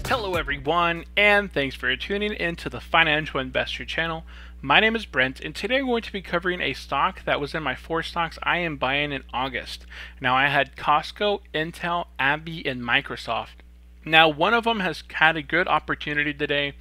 Hello everyone, and thanks for tuning into the Financial Investor channel. My name is Brent, and today we're going to be covering a stock that was in my 4 stocks I am buying in August. Now I had Costco, Intel, AbbVie, and Microsoft. Now one of them has had a good opportunity today.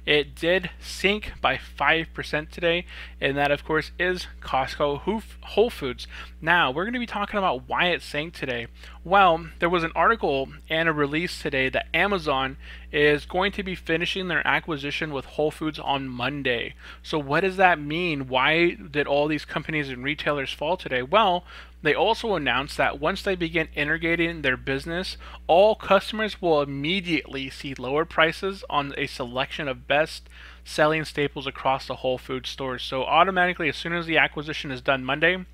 It did sink by 5% today, and that of course is Costco Whole Foods. Now we're going to be talking about why it sank today. Well, there was an article and a release today that Amazon is going to be finishing their acquisition with Whole Foods on Monday. So what does that mean? Why did all these companies and retailers fall today? Well, they also announced that once they begin integrating their business, all customers will immediately see lower prices on a selection of best selling staples across the Whole Foods stores. So automatically, as soon as the acquisition is done Monday,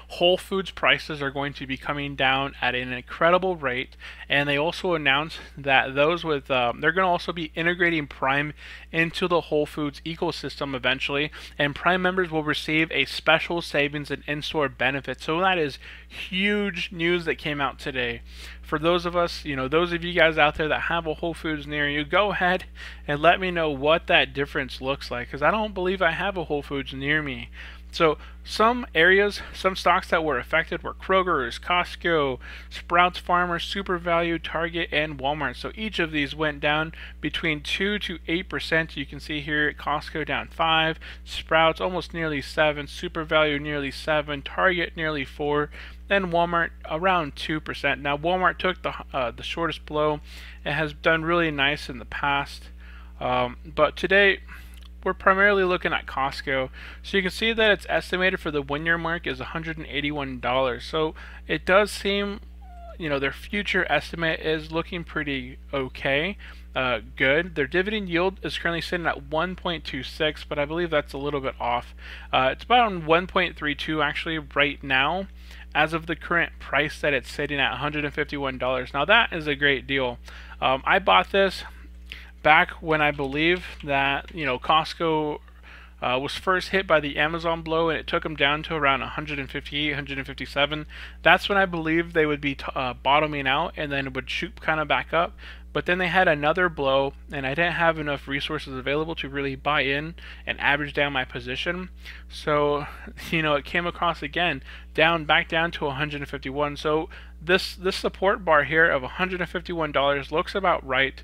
Whole Foods prices are going to be coming down at an incredible rate, and they also announced that those with they're going to also be integrating Prime into the Whole Foods ecosystem eventually, and Prime members will receive a special savings and in-store benefit. So that is huge news that came out today. For those of us, those of you guys out there that have a Whole Foods near you, go ahead and let me know what that difference looks like, because I don't believe I have a Whole Foods near me. So some areas, some stocks that were affected were Kroger's, Costco, Sprouts Farmers, Super Value, Target, and Walmart. So each of these went down between 2 to 8%. You can see here Costco down 5, Sprouts almost nearly 7, Super Value nearly 7, Target nearly 4, then Walmart around 2%. Now Walmart took the shortest blow. It has done really nice in the past, but today we're primarily looking at Costco. So you can see that it's estimated for the 1-year mark is $181. So it does seem, their future estimate is looking pretty okay, good. Their dividend yield is currently sitting at 1.26, but I believe that's a little bit off. It's about 1.32 actually right now, as of the current price that it's sitting at $151. Now that is a great deal. I bought this back when I believe that Costco was first hit by the Amazon blow, and it took them down to around 158, 157. That's when I believed they would be bottoming out, and then it would shoot kind of back up. But then they had another blow, and I didn't have enough resources available to really buy in and average down my position. So, it came across again, back down to 151. So this support bar here of $151 looks about right.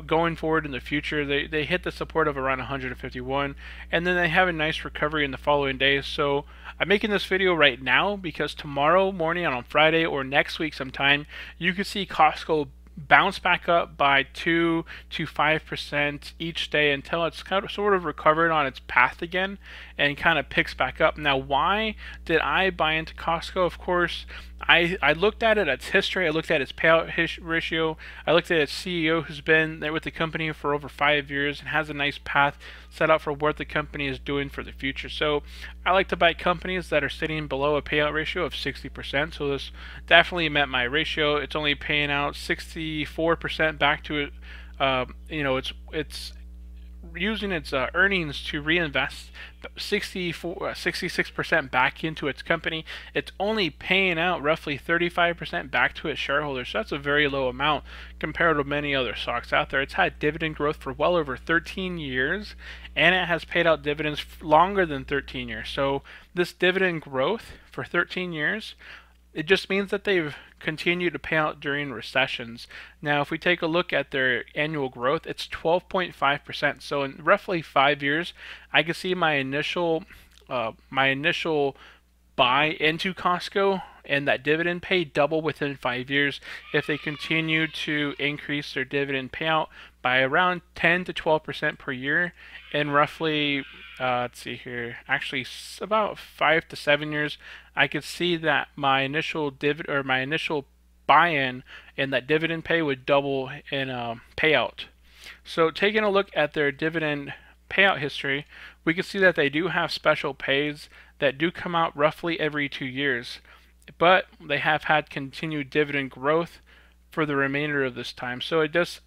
Going forward in the future, they hit the support of around 151, and then they have a nice recovery in the following days. So I'm making this video right now because tomorrow morning on Friday or next week sometime, you could see Costco bounce back up by 2 to 5% each day until it's sort of recovered on its path again and kind of picks back up. Now, why did I buy into Costco? Of course, I looked at its history, I looked at its payout ratio, I looked at its CEO who's been there with the company for over 5 years and has a nice path set out for what the company is doing for the future. So I like to buy companies that are sitting below a payout ratio of 60%. So this definitely met my ratio. It's only paying out 64% back to it. It's using its earnings to reinvest 66% back into its company. It's only paying out roughly 35% back to its shareholders. So that's a very low amount compared to many other stocks out there. It's had dividend growth for well over 13 years, and it has paid out dividends longer than 13 years. So this dividend growth for 13 years, it just means that they've continued to pay out during recessions. Now, if we take a look at their annual growth, it's 12.5%. So in roughly 5 years, I can see my initial buy into Costco and that dividend pay double within 5 years if they continue to increase their dividend payout by around 10 to 12% per year. And roughly, let's see here, actually about 5 to 7 years, I could see that my initial buy-in and that dividend pay would double in payout. So taking a look at their dividend payout history, we can see that they do have special pays that do come out roughly every 2 years, but they have had continued dividend growth for the remainder of this time. So it does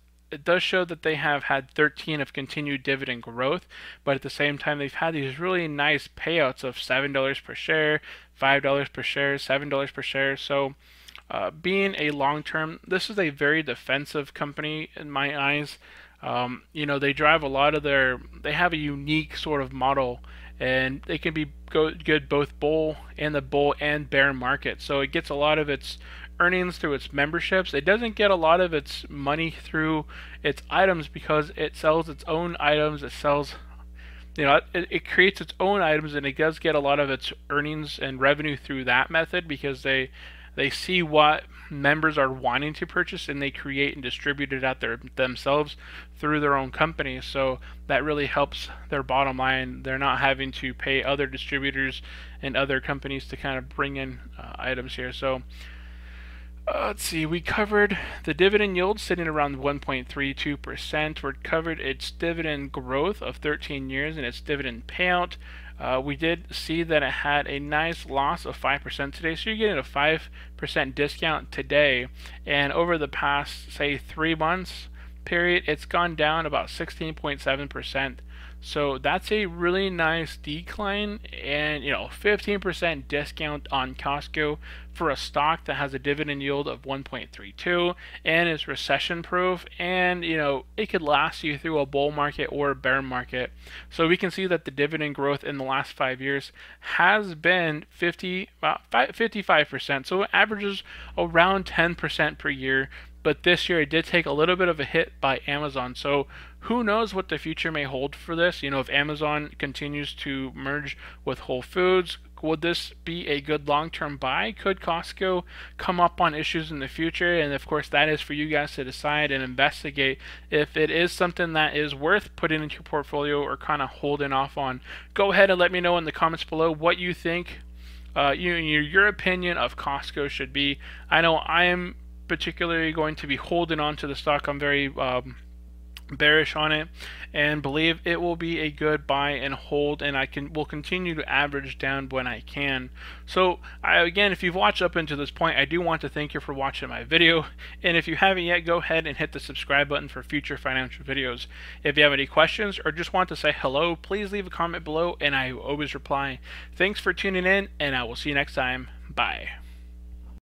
show that they have had 13 of continued dividend growth, but at the same time they've had these really nice payouts of $7 per share, $5 per share, $7 per share. So Being a long-term, this is a very defensive company in my eyes. They drive a lot of they have a unique sort of model, and they can be good both the bull and bear market. So it gets a lot of its earnings through its memberships. It doesn't get a lot of its money through its items because it sells its own items. It sells, it creates its own items, and it does get a lot of its earnings and revenue through that method because they see what members are wanting to purchase, and they create and distribute it out there themselves through their own company. So that really helps their bottom line. They're not having to pay other distributors and other companies to kind of bring in items here. So let's see, we covered the dividend yield sitting around 1.32%. We covered its dividend growth of 13 years and its dividend payout. We did see that it had a nice loss of 5% today, so you're getting a 5% discount today. And over the past, say, 3 months period, it's gone down about 16.7%. So that's a really nice decline, and 15% discount on Costco for a stock that has a dividend yield of 1.32 and is recession proof, and it could last you through a bull market or a bear market. So we can see that the dividend growth in the last 5 years has been about 55%. So it averages around 10% per year. But this year it did take a little bit of a hit by Amazon. So who knows what the future may hold for this? If Amazon continues to merge with Whole Foods, would this be a good long-term buy? Could Costco come up on issues in the future? And of course, that is for you guys to decide and investigate if it is something that is worth putting into your portfolio or kind of holding off on. Go ahead and let me know in the comments below what you think your opinion of Costco should be. I know I am particularly going to be holding on to the stock. I'm very bearish on it and believe it will be a good buy and hold, and will continue to average down when I can. So again, if you've watched up into this point, I do want to thank you for watching my video, and if you haven't yet, go ahead and hit the subscribe button for future financial videos. If you have any questions or just want to say hello, please leave a comment below and I will always reply. Thanks for tuning in, and I will see you next time. Bye.